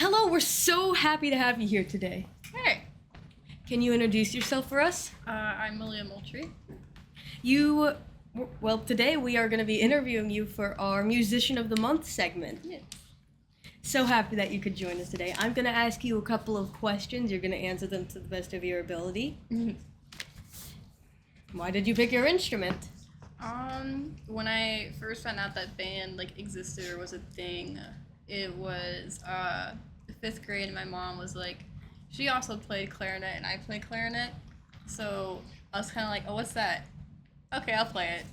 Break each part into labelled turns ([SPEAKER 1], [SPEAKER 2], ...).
[SPEAKER 1] Hello, we're so happy to have you here today.
[SPEAKER 2] Hey,
[SPEAKER 1] Can you introduce yourself for us?
[SPEAKER 2] I'm Maleah Moultrie.
[SPEAKER 1] Today we are going to be interviewing you for our Musician of the Month segment.
[SPEAKER 2] Yes.
[SPEAKER 1] So happy that you could join us today. I'm going to ask you a couple of questions. You're going to answer them to the best of your ability. Why did you pick your instrument?
[SPEAKER 2] When I first found out that band existed or was a thing, it was 5th grade, and my mom was like, she also played clarinet and I played clarinet, so I was kind of like, oh, what's that? Okay, I'll play it.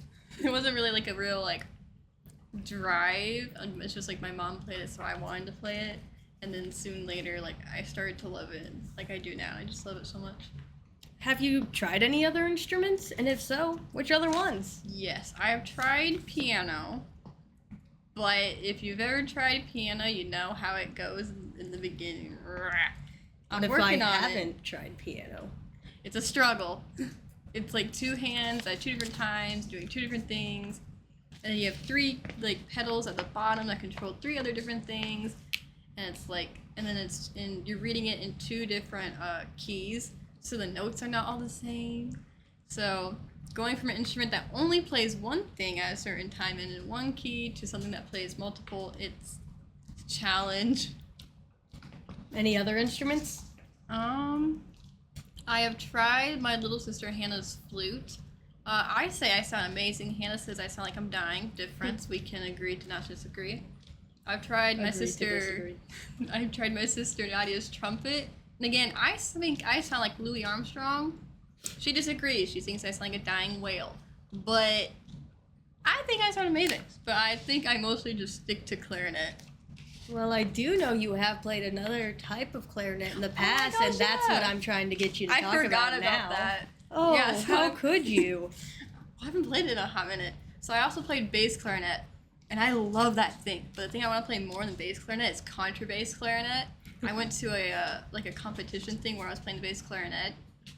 [SPEAKER 2] It wasn't really a real drive. It's just my mom played it, so I wanted to play it, and then soon later I started to love it like I do now. I just love it so much.
[SPEAKER 1] Have you tried any other instruments? And if so, which other ones?
[SPEAKER 2] Yes, I have tried piano, but if you've ever tried piano, you know how it goes in the beginning. I'm working on it.
[SPEAKER 1] If I haven't tried piano?
[SPEAKER 2] It's a struggle. It's 2 hands at 2 different times, doing 2 different things, and then you have 3 pedals at the bottom that control 3 other different things, and you're reading it in 2 different keys. So the notes are not all the same. So going from an instrument that only plays one thing at a certain time and in one key to something that plays multiple, it's a challenge.
[SPEAKER 1] Any other instruments?
[SPEAKER 2] I have tried my little sister Hannah's flute. I say I sound amazing. Hannah says I sound like I'm dying. Difference. We can agree to not disagree. I've tried my sister Nadia's trumpet. And again, I think I sound like Louis Armstrong. She disagrees. She thinks I sound like a dying whale. But I think I sound amazing. But I think I mostly just stick to clarinet.
[SPEAKER 1] Well, I do know you have played another type of clarinet in the past, and that's what I'm trying to get you to talk about now.
[SPEAKER 2] I forgot about that.
[SPEAKER 1] Oh,
[SPEAKER 2] yeah, so
[SPEAKER 1] how could you?
[SPEAKER 2] I haven't played it in a hot minute. So I also played bass clarinet, and I love that thing. But the thing I want to play more than bass clarinet is contrabass clarinet. I went to a competition thing where I was playing the bass clarinet,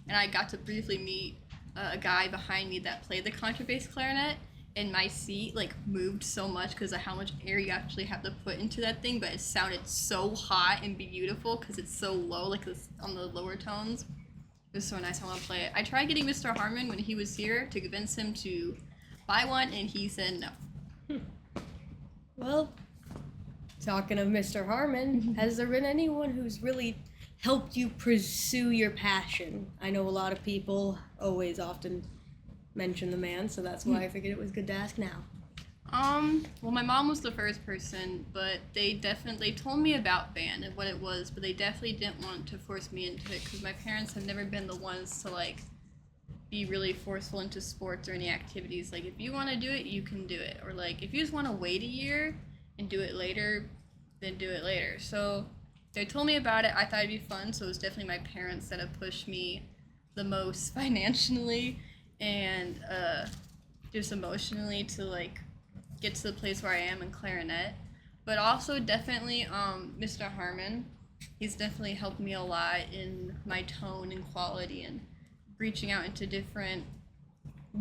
[SPEAKER 2] and I got to briefly meet a guy behind me that played the contrabass clarinet, and my seat moved so much because of how much air you actually have to put into that thing, but it sounded so hot and beautiful because it's so low, on the lower tones. It was so nice. I want to play it. I tried getting Mr. Harmon when he was here to convince him to buy one, and he said no.
[SPEAKER 1] Well, talking of Mr. Harmon, has there been anyone who's really helped you pursue your passion? I know a lot of people often mention the man, so that's why I figured it was good to ask now.
[SPEAKER 2] Well, my mom was the first person, but they told me about band and what it was, but they definitely didn't want to force me into it because my parents have never been the ones to be really forceful into sports or any activities. If you want to do it, you can do it, or if you just want to wait a year and do it later, then do it later. So they told me about it. I thought it'd be fun, so it was definitely my parents that have pushed me the most financially and just emotionally to get to the place where I am in clarinet. But also definitely Mr. Harmon. He's definitely helped me a lot in my tone and quality and reaching out into different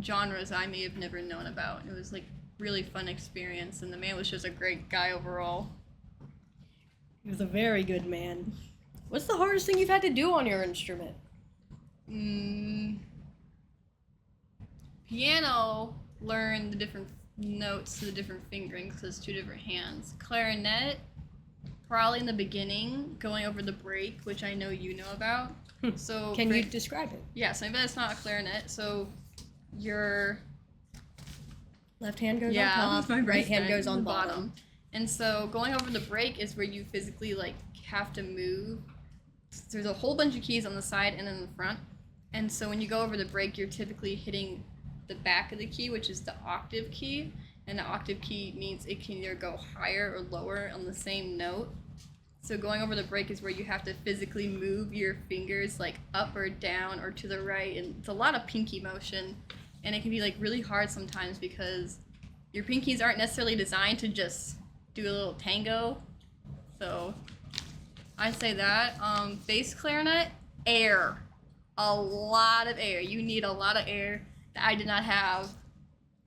[SPEAKER 2] genres I may have never known about. It was really fun experience, and the man was just a great guy overall.
[SPEAKER 1] He was a very good man. What's the hardest thing you've had to do on your instrument?
[SPEAKER 2] Piano, learn the different notes to the different fingerings because it's 2 different hands. Clarinet, probably in the beginning, going over the break, which I know you know about. So
[SPEAKER 1] Can you describe it?
[SPEAKER 2] Yeah, so maybe that's not a clarinet. So your
[SPEAKER 1] left hand goes on top,
[SPEAKER 2] my
[SPEAKER 1] right hand goes on bottom.
[SPEAKER 2] And so going over the break is where you physically have to move. There's a whole bunch of keys on the side and in the front. And so when you go over the break, you're typically hitting the back of the key, which is the octave key. And the octave key means it can either go higher or lower on the same note. So going over the break is where you have to physically move your fingers up or down or to the right. And it's a lot of pinky motion. And it can be really hard sometimes because your pinkies aren't necessarily designed to just do a little tango. So I'd say that. Bass clarinet, air. A lot of air. You need a lot of air that I did not have,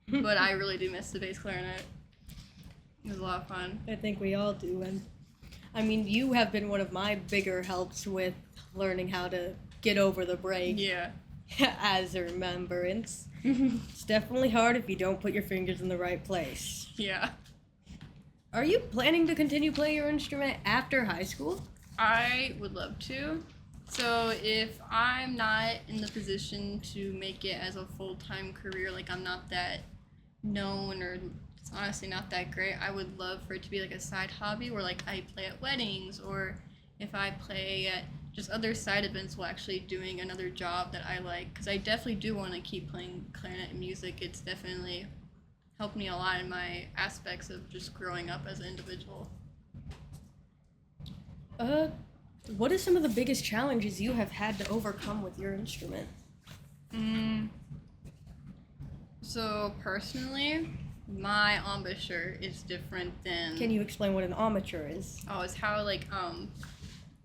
[SPEAKER 2] but I really do miss the bass clarinet. It was a lot of fun.
[SPEAKER 1] I think we all do, and I mean, you have been one of my bigger helps with learning how to get over the break
[SPEAKER 2] Yeah.
[SPEAKER 1] as a remembrance. It's definitely hard if you don't put your fingers in the right place.
[SPEAKER 2] Yeah.
[SPEAKER 1] Are you planning to continue playing your instrument after high school?
[SPEAKER 2] I would love to. So if I'm not in the position to make it as a full-time career, like I'm not that known or it's honestly not that great, I would love for it to be like a side hobby where like I play at weddings, or if I play at just other side events while actually doing another job that I like, because I definitely do want to keep playing clarinet and music. It's definitely helped me a lot in my aspects of just growing up as an individual.
[SPEAKER 1] What are some of the biggest challenges you have had to overcome with your instrument?
[SPEAKER 2] So personally, my embouchure is different than.
[SPEAKER 1] Can you explain what an armature is?
[SPEAKER 2] Oh, it's how like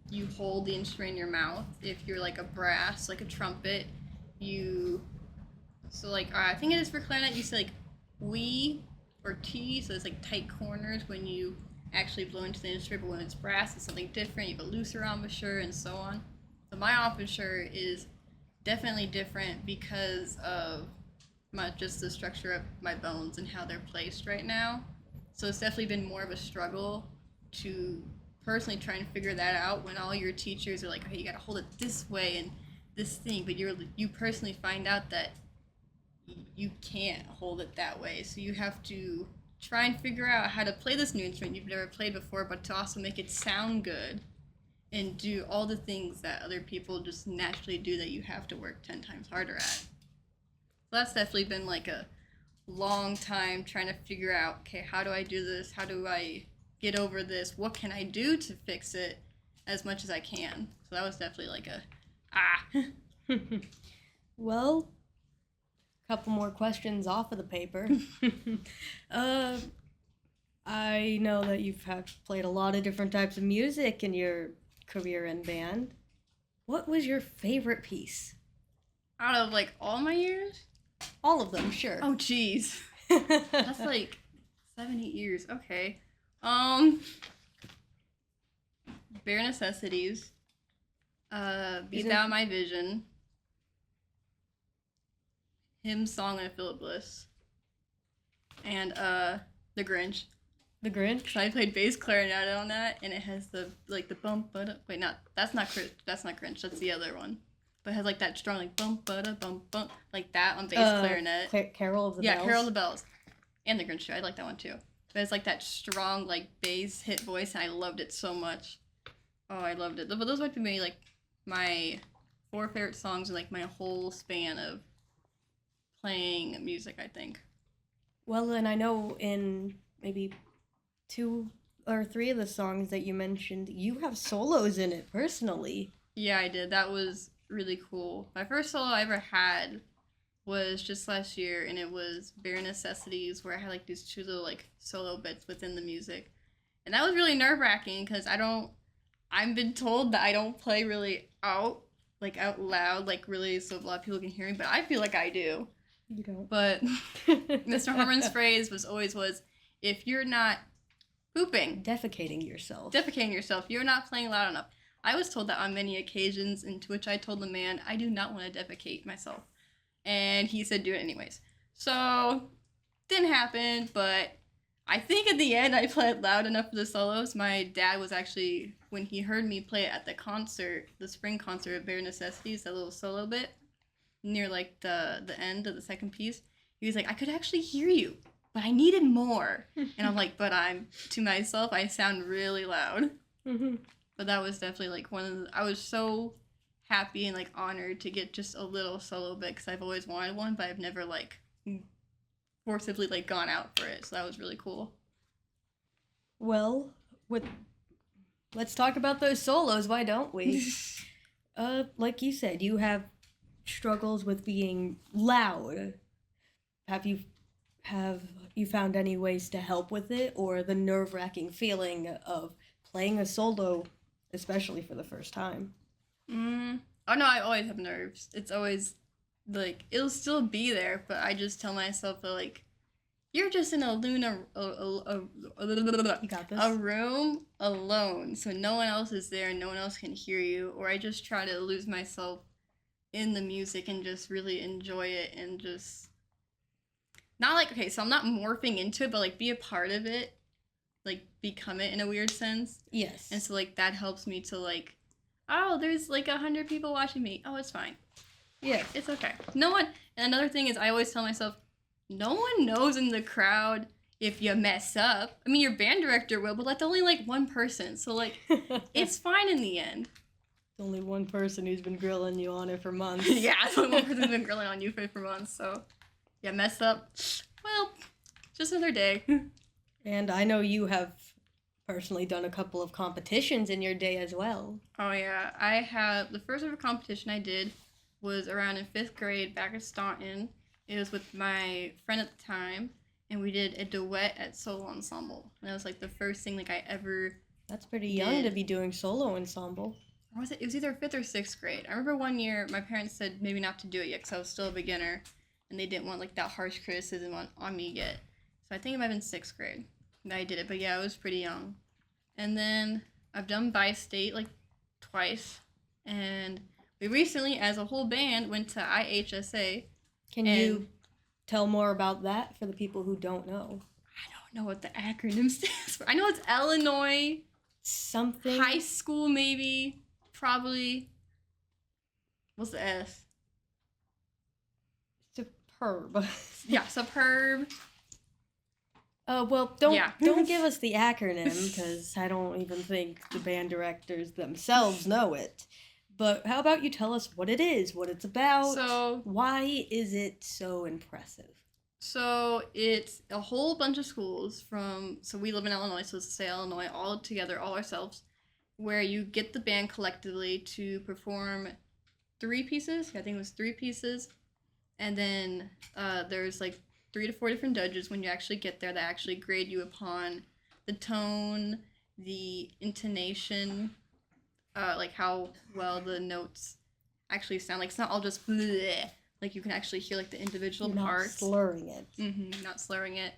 [SPEAKER 2] you hold the instrument in your mouth. If you're like a brass, like a trumpet, I think it is for clarinet. You say like we or T, so it's like tight corners when you actually blow into the instrument. But when it's brass, it's something different. You have a looser embouchure and so on. So my embouchure is definitely different because of just the structure of my bones and how they're placed right now. So it's definitely been more of a struggle to personally try and figure that out when all your teachers are like, okay, you gotta hold it this way and this thing, but you personally find out that you can't hold it that way. So you have to try and figure out how to play this new instrument you've never played before, but to also make it sound good and do all the things that other people just naturally do that you have to work 10 times harder at. So that's definitely been like a long time trying to figure out, okay, how do I do this? How do I get over this? What can I do to fix it as much as I can? So that was definitely like
[SPEAKER 1] Well, a couple more questions off of the paper. I know that you've played a lot of different types of music in your career in band. What was your favorite piece?
[SPEAKER 2] Out of like all my years?
[SPEAKER 1] All of them, sure.
[SPEAKER 2] Oh, jeez. That's like 7-8 years. Okay. Bare Necessities. Be Thou My Vision. Hymn Song and Philip Bliss. And The Grinch.
[SPEAKER 1] The Grinch?
[SPEAKER 2] So I played bass clarinet on that, and it has the bump, wait, that's not Grinch, that's the other one. But it has like that strong like bump, bump, like that on bass clarinet.
[SPEAKER 1] Carol of the
[SPEAKER 2] Bells.
[SPEAKER 1] Bells.
[SPEAKER 2] Yeah, Carol of the Bells. And The Grinch too. I like that one too. But it's like that strong like bass hit voice, and I loved it so much. Oh, I loved it. But those might be like my 4 favorite songs in like my whole span of playing music, I think.
[SPEAKER 1] Well, and I know in maybe 2 or 3 of the songs that you mentioned, you have solos in it personally.
[SPEAKER 2] Yeah, I did. That was really cool. My first solo I ever had was just last year, and it was Bare Necessities, where I had like these 2 little like solo bits within the music. And that was really nerve-wracking because I've been told that I don't play really out loud, like really so a lot of people can hear me, but I feel like I do.
[SPEAKER 1] You don't.
[SPEAKER 2] But Mr. Harmon's phrase was if you're not
[SPEAKER 1] defecating yourself,
[SPEAKER 2] you're not playing loud enough. I was told that on many occasions, and to which I told the man, I do not want to defecate myself. And he said, do it anyways. So, didn't happen, but I think at the end I played loud enough for the solos. My dad was actually, when he heard me play it at the concert, the spring concert of Bare Necessities, that little solo bit, near like the end of the second piece, he was like, I could actually hear you, but I needed more. And I'm like, but to myself, I sound really loud.
[SPEAKER 1] Mm-hmm.
[SPEAKER 2] But that was definitely like I was so happy and like honored to get just a little solo bit, because I've always wanted one, but I've never like forcibly like gone out for it. So that was really cool.
[SPEAKER 1] Well, let's talk about those solos, why don't we? Like you said, you have struggles with being loud. Have you found any ways to help with it, or the nerve-wracking feeling of playing a solo, especially for the first time?
[SPEAKER 2] Oh no, I always have nerves. It's always like it'll still be there, but I just tell myself that like you're just in a
[SPEAKER 1] You got this.
[SPEAKER 2] a room alone, so no one else is there and no one else can hear you. Or I just try to lose myself in the music and just really enjoy it and just not like, okay, so I'm not morphing into it, but like be a part of it, like become it in a weird sense.
[SPEAKER 1] Yes.
[SPEAKER 2] And so like that helps me to like, oh, there's like 100 people watching me. Oh, it's fine.
[SPEAKER 1] Yeah.
[SPEAKER 2] It's okay. No one. And another thing is, I always tell myself, no one knows in the crowd if you mess up. I mean, your band director will, but that's only like one person. So like, it's fine in the end.
[SPEAKER 1] Only one person who's been grilling you on it for months.
[SPEAKER 2] Yeah, it's only one person's been grilling on you for months. So, yeah, mess up. Well, just another day.
[SPEAKER 1] And I know you have personally done a couple of competitions in your day as well.
[SPEAKER 2] Oh yeah, I have the first ever competition I did was around in 5th grade back at Staunton. It was with my friend at the time, and we did a duet at solo ensemble. And that was like the first thing like I ever.
[SPEAKER 1] That's pretty young to be doing solo ensemble.
[SPEAKER 2] Or was it? It was either 5th or 6th grade. I remember one year my parents said maybe not to do it yet because I was still a beginner, and they didn't want like that harsh criticism on me yet. So I think it might have been 6th grade that I did it. But yeah, I was pretty young. And then I've done bi-state like twice, and we recently, as a whole band, went to IHSA.
[SPEAKER 1] Can you tell more about that for the people who don't know?
[SPEAKER 2] I don't know what the acronym stands for. I know it's Illinois
[SPEAKER 1] something.
[SPEAKER 2] High School, maybe. Probably. What's the S?
[SPEAKER 1] Superb.
[SPEAKER 2] Yeah, superb.
[SPEAKER 1] Well, don't give us the acronym because I don't even think the band directors themselves know it. But how about you tell us what it is, what it's about,
[SPEAKER 2] So,
[SPEAKER 1] why is it so impressive?
[SPEAKER 2] So it's a whole bunch of schools so we live in Illinois, so it's to say Illinois, all together, all ourselves, where you get the band collectively to perform 3 pieces. I think it was 3 pieces. And then there's like 3 to 4 different judges when you actually get there that actually grade you upon the tone, the intonation, like how well the notes actually sound. Like it's not all just bleh. Like you can actually hear like the individual parts.
[SPEAKER 1] Not slurring it.
[SPEAKER 2] Not slurring it.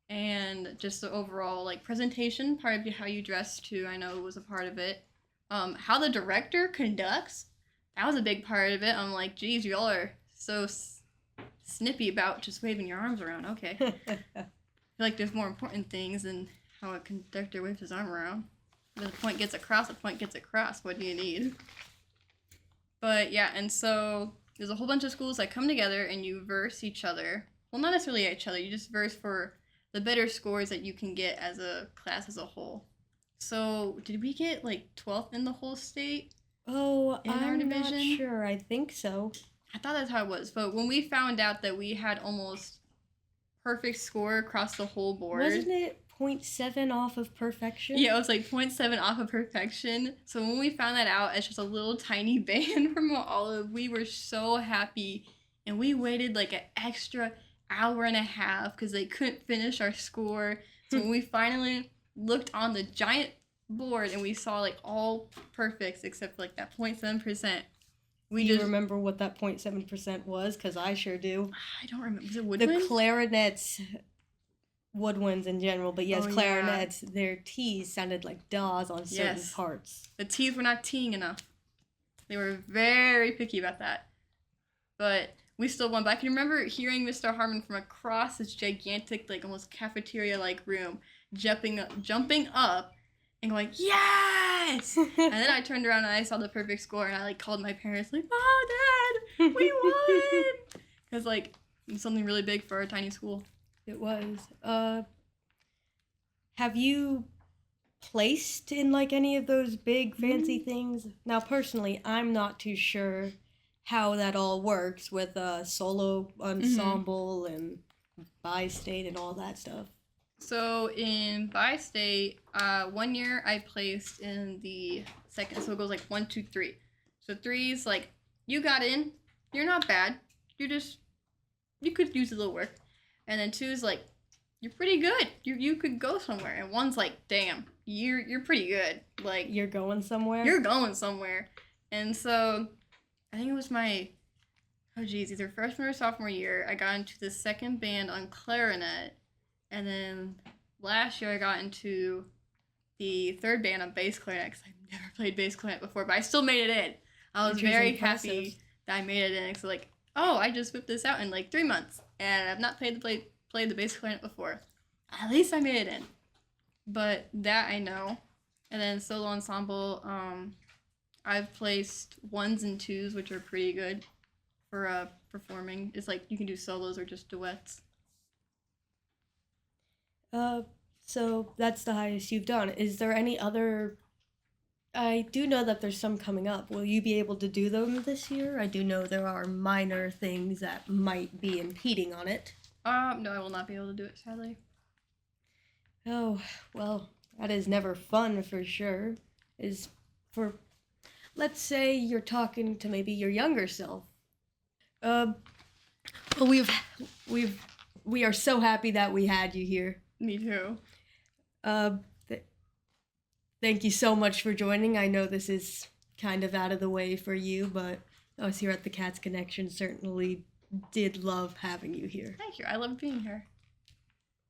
[SPEAKER 2] And just the overall like presentation, part of how you dress too, I know was a part of it. How the director conducts, that was a big part of it. I'm like, geez, y'all are so snippy about just waving your arms around. Okay. I feel like there's more important things than how a conductor waves his arm around. The point gets across, the point gets across. What do you need? But yeah, and so there's a whole bunch of schools that come together and you verse each other. Well, not necessarily each other. You just verse for the better scores that you can get as a class as a whole. So did we get like 12th in the whole state?
[SPEAKER 1] Oh,
[SPEAKER 2] in our
[SPEAKER 1] I'm
[SPEAKER 2] division?
[SPEAKER 1] not sure. I think so.
[SPEAKER 2] I thought that's how it was. But when we found out that we had almost perfect score across the whole board.
[SPEAKER 1] Wasn't it 0.7 off of perfection?
[SPEAKER 2] Yeah, it was like 0.7 off of perfection. So when we found that out as just a little tiny band from Olive, we were so happy. And we waited like an extra hour and a half because they couldn't finish our score. So when we finally looked on the giant board and we saw like all perfects except for like that 0.7%.
[SPEAKER 1] Do you remember what that 0.7% was? Because I sure do.
[SPEAKER 2] I don't remember. Was it woodwind?
[SPEAKER 1] The clarinets, woodwinds in general, but yes, clarinets, their T's sounded like DAWs on certain parts.
[SPEAKER 2] The T's were not T'ing enough. They were very picky about that. But we still won. But I can remember hearing Mr. Harmon from across this gigantic, like almost cafeteria-like room, jumping up and going, yes! And then I turned around and I saw the perfect score and I like called my parents like, Mom, Dad, we won! Because like, it's something really big for our tiny school.
[SPEAKER 1] It was. Have you placed in like any of those big fancy things? Now, personally, I'm not too sure how that all works with a solo ensemble and bi-state and all that stuff.
[SPEAKER 2] So in bi-state, 1 year I placed in the second, so it goes like 1, 2, 3. So 3's like, you got in, you're not bad, you could use a little work. And then 2's like, you're pretty good, you could go somewhere. And 1's like, damn, you're pretty good, like
[SPEAKER 1] you're going somewhere.
[SPEAKER 2] You're going somewhere. And so I think it was my oh geez, either freshman or sophomore year, I got into the second band on clarinet, and then last year I got into the third band on bass clarinet because I've never played bass clarinet before, but I still made it in. I was
[SPEAKER 1] Which is
[SPEAKER 2] very
[SPEAKER 1] impressive.
[SPEAKER 2] happy that I made it in. So like, oh, I just whipped this out in like 3 months, and I've not played the bass clarinet before. At least I made it in. But that I know. And then solo ensemble, I've placed ones and twos, which are pretty good for performing. It's like you can do solos or just duets.
[SPEAKER 1] So that's the highest you've done. Is there any other? I do know that there's some coming up. Will you be able to do them this year? I do know there are minor things that might be impeding on it.
[SPEAKER 2] No, I will not be able to do it, sadly.
[SPEAKER 1] Oh, well, that is never fun for sure. Is for, let's say you're talking to maybe your younger self. Well, we are so happy that we had you here.
[SPEAKER 2] Me too.
[SPEAKER 1] Uh, Thank you so much for joining. I know this is kind of out of the way for you, but us here at the Cats Connection certainly did love having you here.
[SPEAKER 2] Thank you. I love being here.